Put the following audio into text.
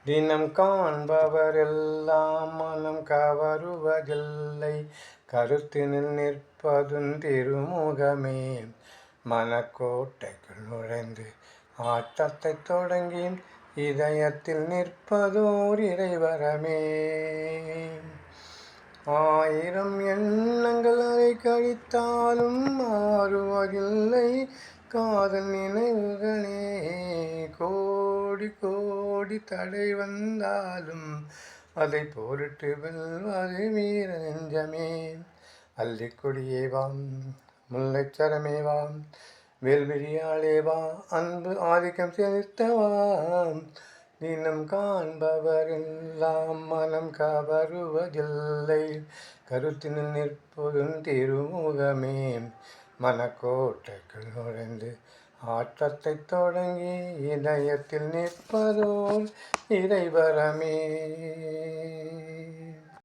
தினம் காண்பவரெல்லாம் மனம் கவருவதில்லை. கருத்தினில் நிற்பதும் திருமுகமே. மனக்கோட்டைக்குள் நுழைந்து ஆட்டத்தை தொடங்கி இதயத்தில் நிற்பதோர் இறைவரமே. ஆயிரம் எண்ணங்கள் அதை கழித்தாலும் மாறுவதில்லை காதல் நினைவுகளே. கோடி கோடி தடை வந்தாலும் அதை பொருட்டு வெல்வது வீர நெஞ்சமே. அல்லிக்கொடியேவாம் முல்லைச்சரமேவாம் வேல்விழியாளேவா அன்பு ஆதிக்கம் செலுத்தவாம். தினம் காண்பவரெல்லாம் மனம் கவருவதில்லை. கருத்தினில் நிற்பதும் திருமுகமே. மனக்கோட்டைக்குள் நுழைந்து ஆட்டத்தை தொடங்கி இதயத்தில் நிற்பதோர் இறைவரமே.